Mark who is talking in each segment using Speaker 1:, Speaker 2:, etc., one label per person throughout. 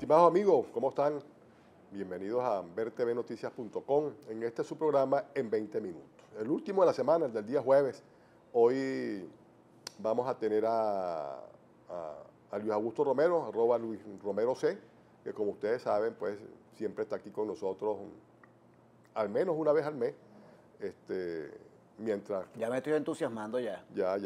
Speaker 1: Estimados amigos, ¿cómo están? Bienvenidos a vertvnoticias.com en este su programa en 20 minutos. El último de la semana, el del día jueves. Hoy vamos a tener a Luis Augusto Romero, @ Luis Romero C, que como ustedes saben, pues siempre está aquí con nosotros al menos una vez al mes. Mientras
Speaker 2: ya me estoy entusiasmando ya.
Speaker 1: Ya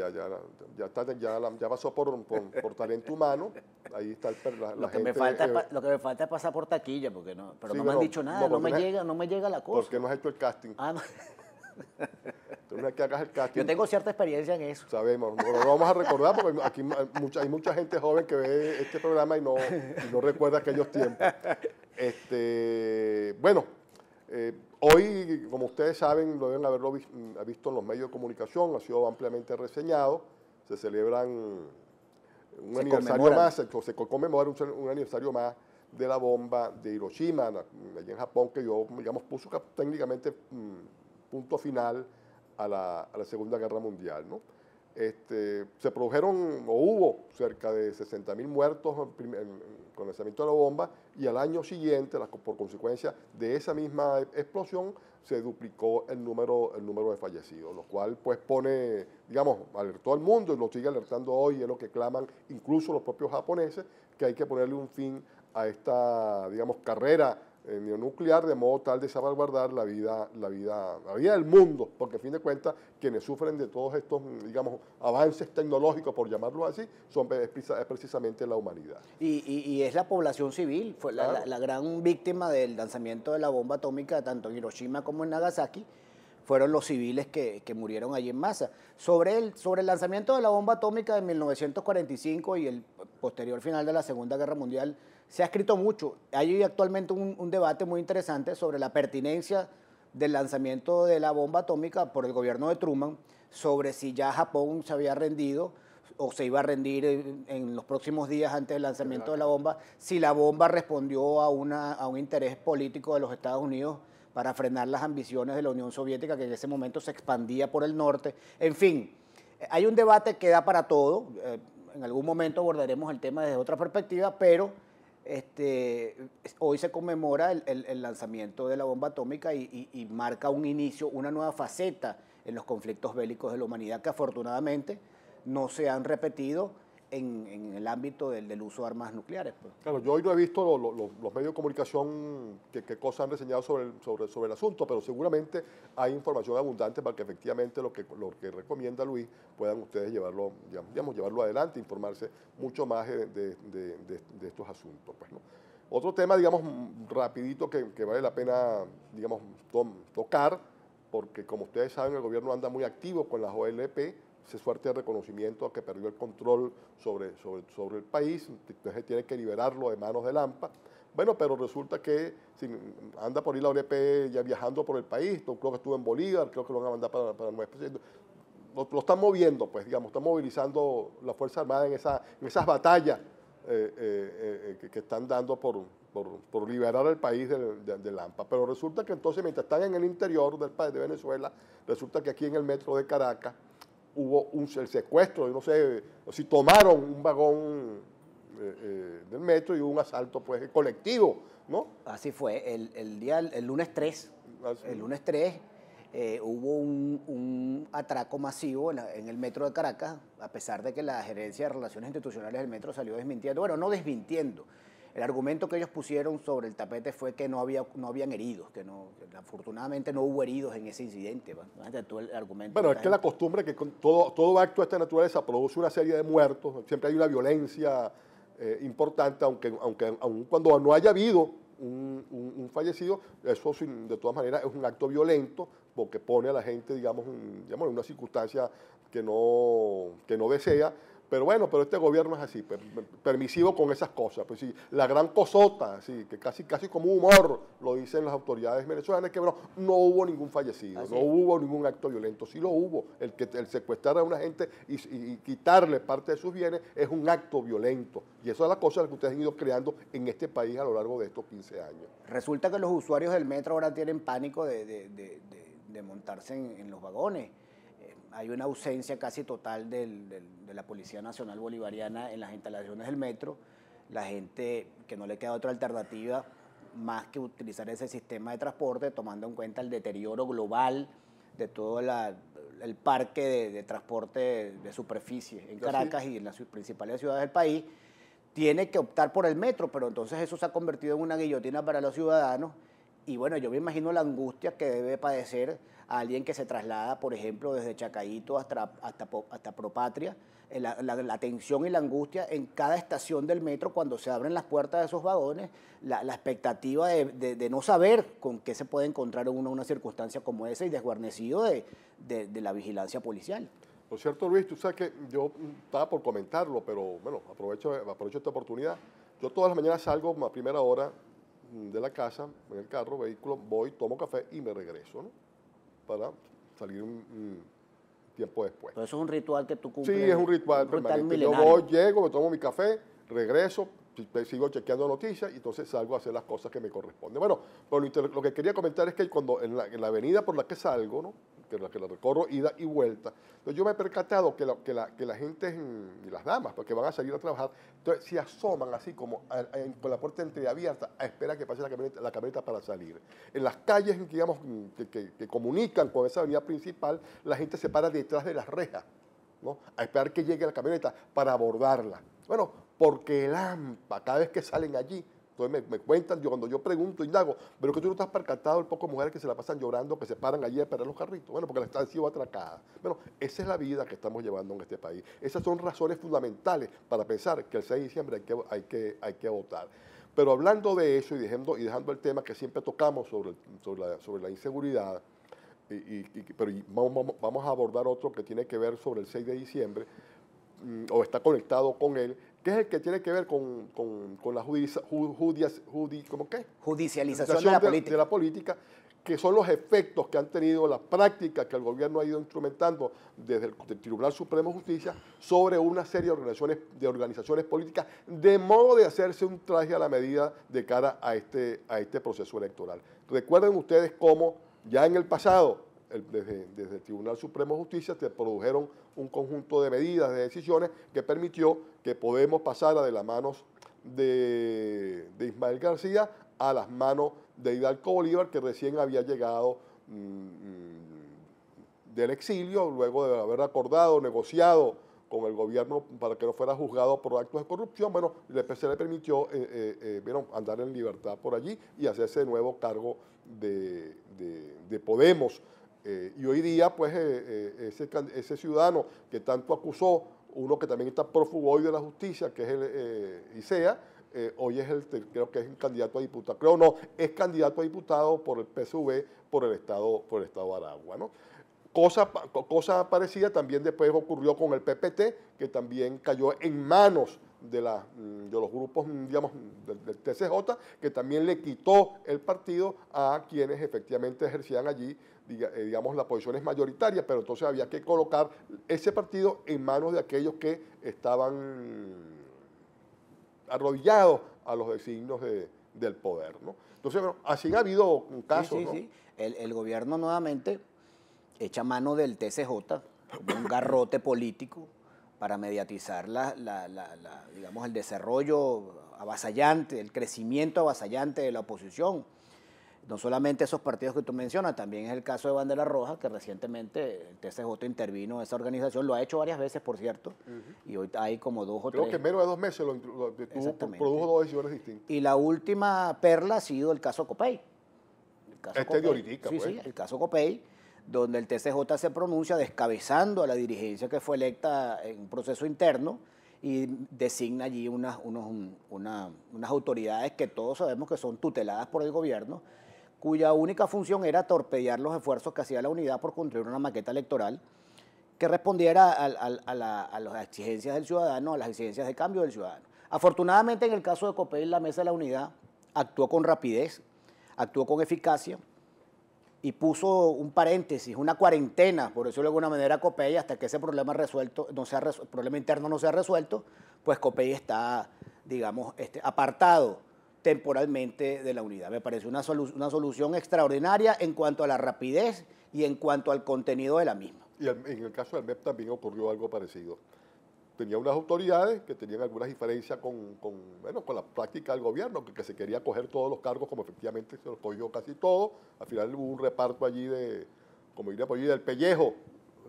Speaker 1: pasó por talento humano. Ahí está
Speaker 2: Lo que
Speaker 1: gente.
Speaker 2: me falta es pasar por taquilla, porque no, pero
Speaker 1: Sí,
Speaker 2: no me han dicho nada, no me llega la cosa.
Speaker 1: Porque no has hecho el casting.
Speaker 2: Ah, no.
Speaker 1: Entonces, que hagas el casting.
Speaker 2: Yo tengo cierta experiencia en eso.
Speaker 1: Sabemos, no lo vamos a recordar porque aquí hay mucha gente joven que ve este programa y no recuerda aquellos tiempos. Bueno, hoy, como ustedes saben, lo deben haberlo visto en los medios de comunicación, ha sido ampliamente reseñado. Se celebran un aniversario más, se conmemora un aniversario más de la bomba de Hiroshima, allá en Japón, que puso técnicamente punto final a la Segunda Guerra Mundial, ¿no? Se produjeron, o hubo cerca de 60.000 muertos con el lanzamiento de la bomba, y al año siguiente, por consecuencia de esa misma explosión, se duplicó el número de fallecidos, lo cual pues alertó al mundo y lo sigue alertando hoy, es lo que claman incluso los propios japoneses, que hay que ponerle un fin a esta, carrera neonuclear, de modo tal de salvaguardar la vida del mundo, porque a fin de cuentas quienes sufren de todos estos, avances tecnológicos, por llamarlo así, es precisamente la humanidad.
Speaker 2: Y es la población civil, fue
Speaker 1: claro.
Speaker 2: la gran víctima del lanzamiento de la bomba atómica, tanto en Hiroshima como en Nagasaki, fueron los civiles que murieron allí en masa. Sobre el lanzamiento de la bomba atómica de 1945 y el posterior final de la Segunda Guerra Mundial, se ha escrito mucho. Hay actualmente un debate muy interesante sobre la pertinencia del lanzamiento de la bomba atómica por el gobierno de Truman, sobre si ya Japón se había rendido o se iba a rendir en los próximos días antes del lanzamiento de la bomba, si la bomba respondió a un interés político de los Estados Unidos para frenar las ambiciones de la Unión Soviética, que en ese momento se expandía por el norte. En fin, hay un debate que da para todo. En algún momento abordaremos el tema desde otra perspectiva, pero hoy se conmemora el lanzamiento de la bomba atómica y marca un inicio, una nueva faceta en los conflictos bélicos de la humanidad, que afortunadamente no se han repetido en el ámbito del uso de armas nucleares. Pues.
Speaker 1: Claro, yo hoy no he visto los medios de comunicación qué cosas han reseñado sobre el asunto, pero seguramente hay información abundante para que efectivamente lo que recomienda Luis puedan ustedes llevarlo adelante, informarse mucho más de estos asuntos. Pues, ¿no? Otro tema, rapidito que vale la pena, tocar, porque como ustedes saben, el gobierno anda muy activo con las OLP, ese fuerte reconocimiento a que perdió el control sobre el país, entonces tiene que liberarlo de manos de Lampa. Bueno, pero resulta que anda por ahí la OLP ya viajando por el país, creo que estuvo en Bolívar, creo que lo van a mandar para Nueva Esparta. Lo están moviendo, pues, están movilizando la Fuerza Armada en esas batallas que están dando por liberar al país de Lampa. Pero resulta que entonces, mientras están en el interior del país de Venezuela, resulta que aquí en el metro de Caracas hubo el secuestro, no sé si tomaron un vagón del metro y hubo un asalto pues colectivo, ¿no?
Speaker 2: Así fue, el lunes 3, hubo un atraco masivo en el metro de Caracas, a pesar de que la Gerencia de Relaciones Institucionales del metro salió desmintiendo, bueno, no desmintiendo. El argumento que ellos pusieron sobre el tapete fue que no habían heridos, que afortunadamente no hubo heridos en ese incidente. El argumento
Speaker 1: bueno, es que la costumbre que con todo acto de esta naturaleza produce una serie de muertos, siempre hay una violencia importante, aun cuando no haya habido un fallecido, eso de todas maneras es un acto violento, porque pone a la gente, en una circunstancia que no desea. Pero bueno, este gobierno es así, permisivo con esas cosas. Pues sí, la gran cosota, sí, que casi como humor, lo dicen las autoridades venezolanas, que bueno, no hubo ningún fallecido, no hubo ningún acto violento. Sí lo hubo. El secuestrar a una gente y quitarle parte de sus bienes es un acto violento. Y eso es la cosa que ustedes han ido creando en este país a lo largo de estos 15 años.
Speaker 2: Resulta que los usuarios del metro ahora tienen pánico de montarse en los vagones. Hay una ausencia casi total de la Policía Nacional Bolivariana en las instalaciones del metro. la gente que no le queda otra alternativa más que utilizar ese sistema de transporte, tomando en cuenta el deterioro global de todo el parque de transporte de superficie en Caracas y en las principales ciudades del país, tiene que optar por el metro, pero entonces eso se ha convertido en una guillotina para los ciudadanos. Y bueno, yo me imagino la angustia que debe padecer a alguien que se traslada, por ejemplo, desde Chacaíto hasta Propatria, la tensión y la angustia en cada estación del metro cuando se abren las puertas de esos vagones, la expectativa de no saber con qué se puede encontrar uno en una circunstancia como esa y desguarnecido de la vigilancia policial.
Speaker 1: Por cierto, Luis, tú sabes que yo estaba por comentarlo, pero bueno, aprovecho esta oportunidad. Yo todas las mañanas salgo a primera hora de la casa, en el carro, vehículo, voy, tomo café y me regreso, ¿no? Para salir un tiempo después.
Speaker 2: Pero eso es un ritual que tú cumples.
Speaker 1: Sí, es un ritual permanente. Yo voy, llego, me tomo mi café, regreso, sigo chequeando noticias y entonces salgo a hacer las cosas que me corresponden. Bueno, lo que quería comentar es que cuando en la avenida por la que salgo, ¿no? que la recorro ida y vuelta, entonces yo me he percatado que la gente, y las damas, porque van a salir a trabajar, entonces se asoman así como con la puerta entreabierta a esperar que pase la camioneta para salir. En las calles, digamos, que comunican con esa avenida principal, la gente se para detrás de las rejas, ¿no? A esperar que llegue la camioneta para abordarla. Bueno, porque el AMPA, cada vez que salen allí, entonces me cuentan, cuando yo pregunto, indago, pero que tú no estás percatado el poco mujeres que se la pasan llorando, que se paran allí a esperar los carritos. Bueno, porque la han sido atracadas. Bueno, esa es la vida que estamos llevando en este país. Esas son razones fundamentales para pensar que el 6 de diciembre hay que votar. Pero hablando de eso y dejando el tema que siempre tocamos sobre la inseguridad, pero vamos a abordar otro que tiene que ver sobre el 6 de diciembre, o está conectado con él, que es el que tiene que ver con la
Speaker 2: judicialización
Speaker 1: de la política, que son los efectos que han tenido las prácticas que el gobierno ha ido instrumentando desde el Tribunal Supremo de Justicia sobre una serie de organizaciones políticas, de modo de hacerse un traje a la medida de cara a este proceso electoral. Recuerden ustedes cómo ya en el pasado, desde el Tribunal Supremo de Justicia, se produjeron un conjunto de medidas, de decisiones que permitió que Podemos pasara de las manos de Ismael García a las manos de Hidalgo Bolívar, que recién había llegado del exilio, luego de haber acordado, negociado con el gobierno para que no fuera juzgado por actos de corrupción. Bueno, se le permitió andar en libertad por allí y hacerse de nuevo cargo de Podemos. Y hoy día, pues, ese ciudadano que tanto acusó, uno que también está prófugo hoy de la justicia, que es el ICEA, hoy creo que es un candidato a diputado, creo no, es candidato a diputado por el PSV, por el estado de Aragua, ¿no? Cosa parecida también después ocurrió con el PPT, que también cayó en manos de los grupos, digamos, del TCJ, que también le quitó el partido a quienes efectivamente ejercían allí, digamos, las posiciones mayoritarias, pero entonces había que colocar ese partido en manos de aquellos que estaban arrodillados a los designios del poder, ¿no? Entonces, bueno, así ha habido casos,
Speaker 2: sí,
Speaker 1: ¿no?
Speaker 2: Sí. El gobierno nuevamente echa mano del TCJ, como un garrote político, para mediatizar digamos, el desarrollo avasallante, el crecimiento avasallante de la oposición. No solamente esos partidos que tú mencionas, también es el caso de Bandera Roja, que recientemente el TCJ intervino en esa organización, lo ha hecho varias veces, por cierto, y hoy hay como 2 o 3.
Speaker 1: Creo que en menos de 2 meses produjo 2 decisiones distintas.
Speaker 2: Y la última perla ha sido el caso Copey.
Speaker 1: De ahorita,
Speaker 2: sí,
Speaker 1: pues.
Speaker 2: Sí, el caso Copey, donde el TCJ se pronuncia descabezando a la dirigencia que fue electa en un proceso interno y designa allí unas autoridades que todos sabemos que son tuteladas por el gobierno, cuya única función era torpedear los esfuerzos que hacía la unidad por construir una maqueta electoral que respondiera a las exigencias del ciudadano, a las exigencias de cambio del ciudadano. Afortunadamente, en el caso de Copey, la Mesa de la Unidad actuó con rapidez, actuó con eficacia y puso un paréntesis, una cuarentena, por decirlo de alguna manera, Copey, hasta que ese problema problema interno no sea resuelto, pues Copey está, digamos, apartado temporalmente de la unidad. Me parece una solución extraordinaria en cuanto a la rapidez y en cuanto al contenido de la misma.
Speaker 1: Y en el caso del MEP también ocurrió algo parecido. tenía unas autoridades que tenían algunas diferencias bueno, con la práctica del gobierno, que se quería coger todos los cargos, como efectivamente se los cogió casi todo. Al final hubo un reparto allí como diría por allí, del pellejo,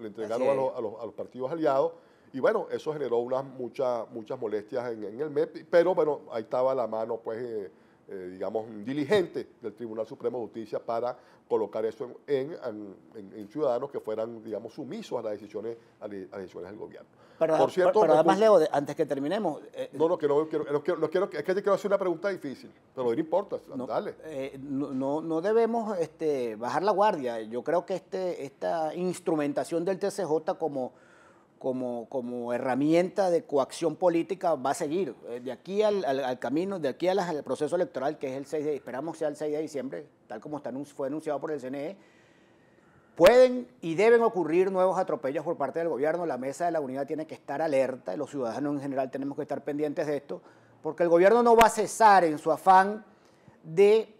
Speaker 1: le entregaron a los partidos aliados. Y bueno, eso generó muchas molestias en el MEP, pero bueno, ahí estaba la mano, pues, digamos, diligente del Tribunal Supremo de Justicia para colocar eso en ciudadanos que fueran, digamos, sumisos a las decisiones del gobierno.
Speaker 2: Por cierto, pero además, Leo, antes que terminemos...
Speaker 1: no quiero, es que te quiero hacer una pregunta difícil, pero no importa, dale.
Speaker 2: No debemos bajar la guardia. Yo creo que esta instrumentación del TCJ como herramienta de coacción política va a seguir. De aquí al camino, de aquí al proceso electoral, que es el 6 esperamos sea el 6 de diciembre, tal como fue anunciado por el CNE, pueden y deben ocurrir nuevos atropellos por parte del gobierno. La Mesa de la Unidad tiene que estar alerta, y los ciudadanos en general tenemos que estar pendientes de esto, porque el gobierno no va a cesar en su afán de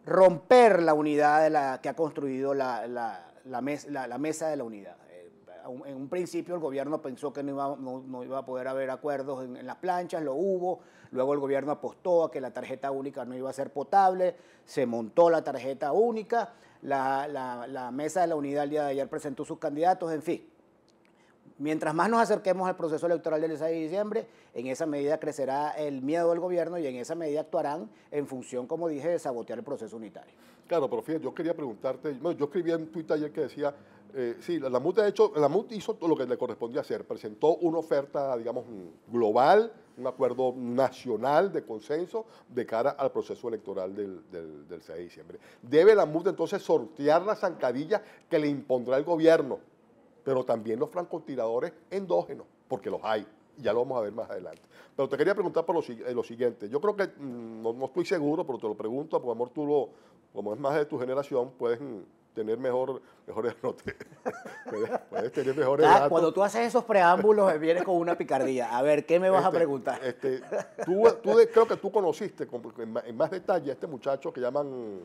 Speaker 2: romper la unidad que ha construido la Mesa de la Unidad. En un principio el gobierno pensó que no iba a poder haber acuerdos en las planchas, lo hubo. Luego el gobierno apostó a que la tarjeta única no iba a ser potable, se montó la tarjeta única, la Mesa de la Unidad el día de ayer presentó sus candidatos, en fin. Mientras más nos acerquemos al proceso electoral del 6 de diciembre, en esa medida crecerá el miedo del gobierno y en esa medida actuarán en función, como dije, de sabotear el proceso unitario.
Speaker 1: Claro, pero fíjate, yo quería preguntarte, bueno, yo escribí en Twitter ayer que decía, sí, la MUT hizo todo lo que le correspondía hacer, presentó una oferta, digamos, global, un acuerdo nacional de consenso de cara al proceso electoral del 6 de diciembre. Debe la MUT entonces sortear las zancadillas que le impondrá el gobierno, pero también los francotiradores endógenos, porque los hay, y ya lo vamos a ver más adelante. Pero te quería preguntar por lo siguiente, yo creo que, no estoy seguro, pero te lo pregunto, por amor como es más de tu generación, puedes tener mejores notas, puedes tener mejores datos.
Speaker 2: Cuando tú haces esos preámbulos, vienes con una picardía. A ver, ¿qué me vas a preguntar?
Speaker 1: Creo que tú conociste en más detalle a este muchacho que llaman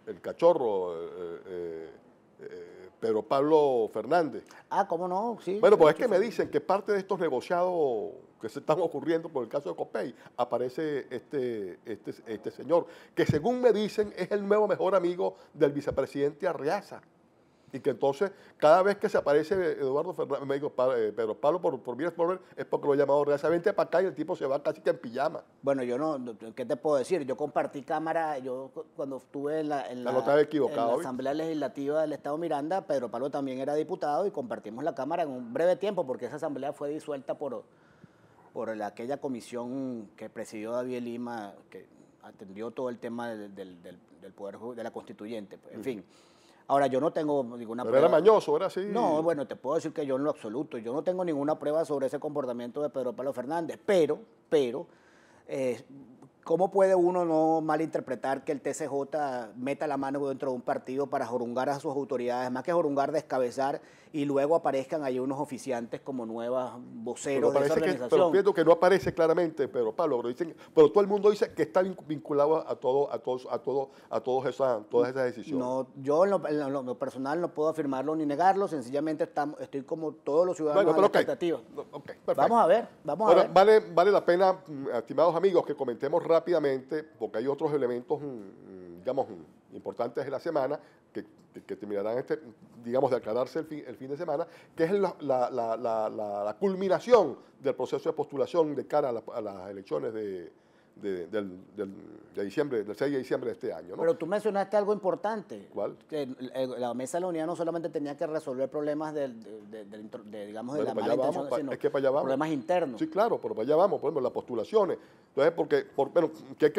Speaker 1: el cachorro, Pedro Pablo Fernández.
Speaker 2: ¿Cómo no? Sí.
Speaker 1: Bueno, pues es que me dicen que parte de estos negociados que se están ocurriendo por el caso de Copey, aparece este señor, que según me dicen es el nuevo mejor amigo del vicepresidente Arreaza. Y que entonces, cada vez que se aparece Eduardo Fernández, me digo, Pedro Pablo por Vías Volver, es porque lo he llamado Arreaza, vente para acá y el tipo se va casi que en pijama.
Speaker 2: Bueno, yo ¿qué te puedo decir? Yo compartí cámara, cuando estuve en la Asamblea Legislativa del Estado Miranda, Pedro Pablo también era diputado y compartimos la cámara en un breve tiempo, porque esa asamblea fue disuelta por aquella comisión que presidió David Lima, que atendió todo el tema del Poder de la Constituyente. En fin. Ahora, yo no tengo ninguna prueba.
Speaker 1: Pero era mañoso, era así.
Speaker 2: No, bueno, te puedo decir que yo en lo absoluto, yo no tengo ninguna prueba sobre ese comportamiento de Pedro Pablo Fernández, pero, ¿cómo puede uno no malinterpretar que el TCJ meta la mano dentro de un partido para jorungar a sus autoridades, más que jorungar, descabezar, y luego aparezcan ahí unos oficiantes como nuevas voceros de esa organización?
Speaker 1: Pero pienso que no aparece claramente Pedro Pablo, pero todo el mundo dice que está vinculado a todas esas decisiones.
Speaker 2: No, yo en lo personal no puedo afirmarlo ni negarlo, sencillamente estoy como todos los ciudadanos a la expectativa. Vamos a ver.
Speaker 1: Vale la pena, estimados amigos, que comentemos rápidamente, porque hay otros elementos, digamos, importantes de la semana que terminarán, digamos, de aclararse el fin de semana, que es la culminación del proceso de postulación de cara a las elecciones de diciembre, del 6 de diciembre de este año, ¿no?
Speaker 2: Pero tú mencionaste algo importante.
Speaker 1: ¿Cuál?
Speaker 2: Que la Mesa de la Unidad no solamente tenía que resolver problemas digamos, de la mala intención, sino
Speaker 1: es que para allá vamos.
Speaker 2: Problemas internos.
Speaker 1: Sí, claro, pero para allá vamos, por ejemplo, las postulaciones. Entonces, ¿qué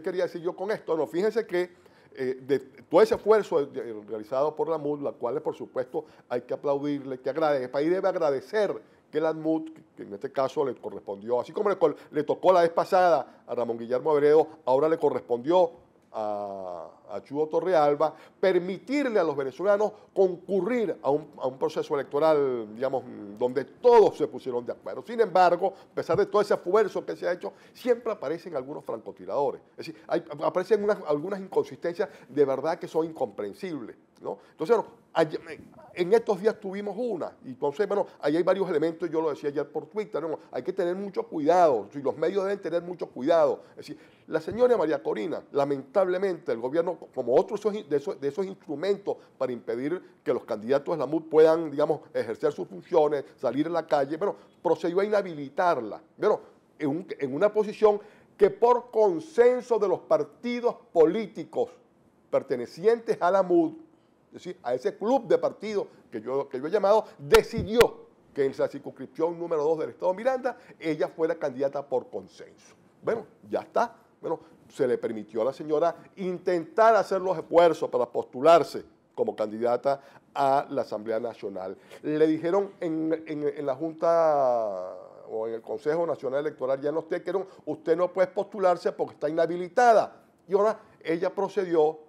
Speaker 1: quería decir yo con esto? No, fíjense que de todo ese esfuerzo realizado por la MUD, la cual, por supuesto, hay que aplaudirle, que agradecer. El país debe agradecer que la MUD, que en este caso le correspondió, así como le tocó la vez pasada a Ramón Guillermo Abreu, ahora le correspondió a Chugo Torrealba, permitirle a los venezolanos concurrir a un proceso electoral, digamos, donde todos se pusieron de acuerdo. Sin embargo, a pesar de todo ese esfuerzo que se ha hecho, siempre aparecen algunos francotiradores. Es decir, aparecen algunas inconsistencias de verdad que son incomprensibles. ¿no? Entonces, bueno, en estos días tuvimos una, y entonces, bueno, ahí hay varios elementos, yo lo decía ayer por Twitter, ¿no? Hay que tener mucho cuidado, y los medios deben tener mucho cuidado. Es decir, la señora María Corina, lamentablemente, el gobierno, como otros de esos instrumentos para impedir que los candidatos de la MUD puedan, digamos, ejercer sus funciones, salir a la calle, bueno, procedió a inhabilitarla, bueno, en una posición que por consenso de los partidos políticos pertenecientes a la MUD, es decir, a ese club de partidos que yo he llamado, decidió que en la circunscripción número 2 del Estado Miranda, ella fuera candidata por consenso. Bueno, ya está. Bueno, se le permitió a la señora intentar hacer los esfuerzos para postularse como candidata a la Asamblea Nacional. Le dijeron en la Junta o en el Consejo Nacional Electoral, ya no usted no puede postularse porque está inhabilitada. Y ahora ella procedió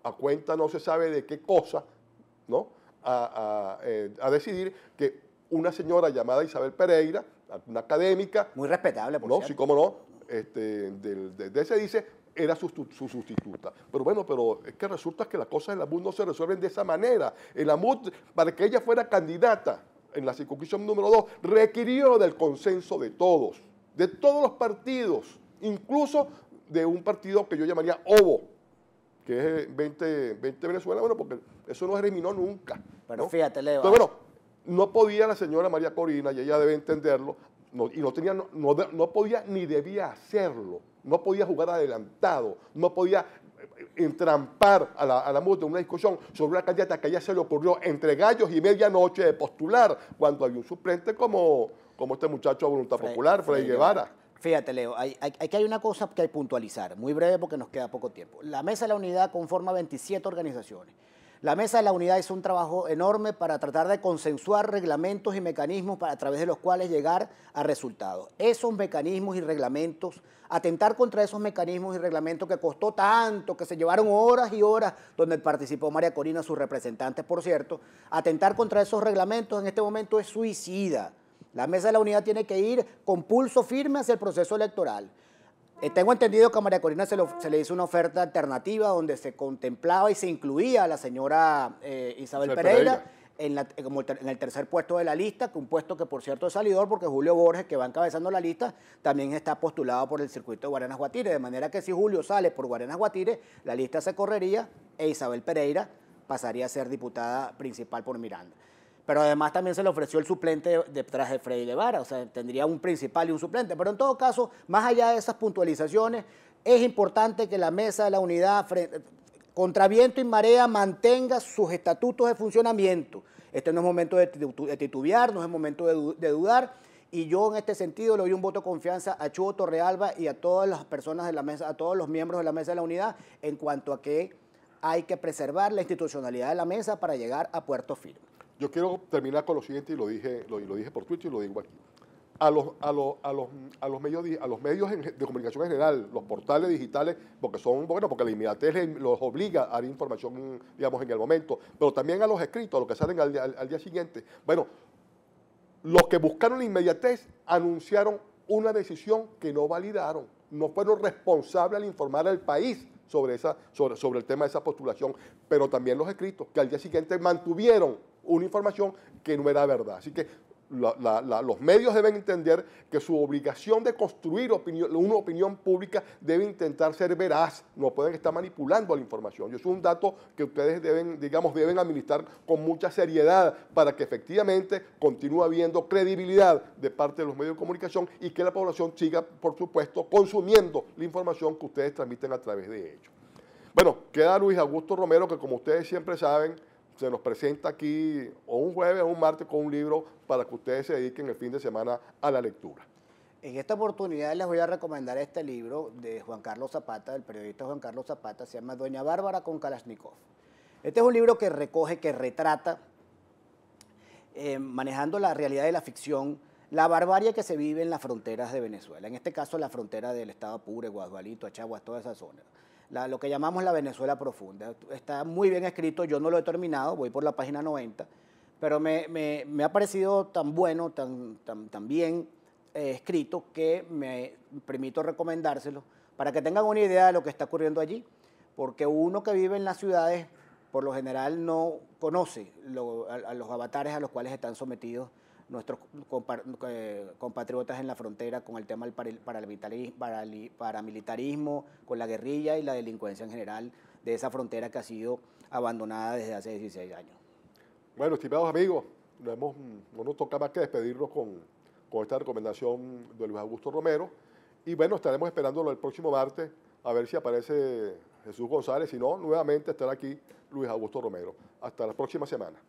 Speaker 1: a cuenta no se sabe de qué cosa, ¿no? A decidir que una señora llamada Isabel Pereira, una académica...
Speaker 2: Muy respetable, por
Speaker 1: ¿no?
Speaker 2: cierto.
Speaker 1: Sí, cómo no, de ese dice, era su sustituta. Pero bueno, pero es que resulta que las cosas en la MUD no se resuelven de esa manera. En la MUD, para que ella fuera candidata en la circunscripción número 2, requirió del consenso de todos los partidos, incluso de un partido que yo llamaría OVO, que es 20 Venezuela, bueno, porque eso no germinó nunca.
Speaker 2: Pero
Speaker 1: ¿no?
Speaker 2: fíjate, Leo.
Speaker 1: Pero bueno, no podía la señora María Corina, y ella debe entenderlo, no podía ni debía hacerlo, no podía jugar adelantado, no podía entrampar a la MUD en una discusión sobre una candidata que a ella se le ocurrió entre gallos y medianoche de postular, cuando había un suplente como este muchacho de Voluntad Popular, Freddy Guevara.
Speaker 2: Fíjate, Leo, hay una cosa que hay que puntualizar, muy breve porque nos queda poco tiempo. La Mesa de la Unidad conforma 27 organizaciones. La Mesa de la Unidad hizo un trabajo enorme para tratar de consensuar reglamentos y mecanismos a través de los cuales llegar a resultados. Esos mecanismos y reglamentos, atentar contra esos mecanismos y reglamentos que costó tanto, que se llevaron horas y horas, donde participó María Corina, sus representantes, por cierto, atentar contra esos reglamentos en este momento es suicida. La Mesa de la Unidad tiene que ir con pulso firme hacia el proceso electoral. Tengo entendido que a María Corina se le hizo una oferta alternativa donde se contemplaba y se incluía a la señora Isabel Pereira en el tercer puesto de la lista, que un puesto que por cierto es salidor porque Julio Borges, que va encabezando la lista, también está postulado por el circuito de Guarenas Guatire, de manera que si Julio sale por Guarenas Guatire, la lista se correría e Isabel Pereira pasaría a ser diputada principal por Miranda. Pero además también se le ofreció el suplente detrás de Freddy Guevara, o sea, tendría un principal y un suplente. Pero en todo caso, más allá de esas puntualizaciones, es importante que la Mesa de la Unidad, contra viento y marea, mantenga sus estatutos de funcionamiento. Este no es momento de titubear, no es momento de dudar. Y yo en este sentido le doy un voto de confianza a Chugo Torrealba y a todas las personas de la mesa, a todos los miembros de la Mesa de la Unidad, en cuanto a que hay que preservar la institucionalidad de la mesa para llegar a puerto firme.
Speaker 1: Yo quiero terminar con lo siguiente, y lo dije por Twitter y lo digo aquí. A los medios de comunicación en general, los portales digitales, porque la inmediatez los obliga a dar información, digamos, en el momento, pero también a los escritos, a los que salen al día siguiente. Bueno, los que buscaron la inmediatez anunciaron una decisión que no validaron, no fueron responsables al informar al país sobre el tema de esa postulación, pero también los escritos, que al día siguiente mantuvieron una información que no era verdad. Así que los medios deben entender que su obligación de construir una opinión pública debe intentar ser veraz, no pueden estar manipulando la información. Y eso es un dato que ustedes deben administrar con mucha seriedad para que efectivamente continúe habiendo credibilidad de parte de los medios de comunicación y que la población siga, por supuesto, consumiendo la información que ustedes transmiten a través de ellos. Bueno, queda Luis Augusto Romero, que como ustedes siempre saben, se nos presenta aquí o un jueves o un martes con un libro para que ustedes se dediquen el fin de semana a la lectura.
Speaker 2: En esta oportunidad les voy a recomendar este libro de Juan Carlos Zapata, del periodista Juan Carlos Zapata, se llama Doña Bárbara con Kalashnikov. Este es un libro que retrata, manejando la realidad de la ficción, la barbarie que se vive en las fronteras de Venezuela, en este caso la frontera del estado Apure, Guadualito, Achaguas, toda esa zona. Lo que llamamos la Venezuela profunda. Está muy bien escrito, yo no lo he terminado, voy por la página 90, pero me ha parecido tan bueno, tan bien escrito, que me permito recomendárselo para que tengan una idea de lo que está ocurriendo allí, porque uno que vive en las ciudades por lo general no conoce a los avatares a los cuales están sometidos nuestros compatriotas en la frontera con el tema del paramilitarismo, con la guerrilla y la delincuencia en general de esa frontera que ha sido abandonada desde hace 16 años.
Speaker 1: Bueno, estimados amigos, no nos toca más que despedirnos con esta recomendación de Luis Augusto Romero. Y bueno, estaremos esperándolo el próximo martes a ver si aparece Jesús González. Si no, nuevamente estará aquí Luis Augusto Romero. Hasta la próxima semana.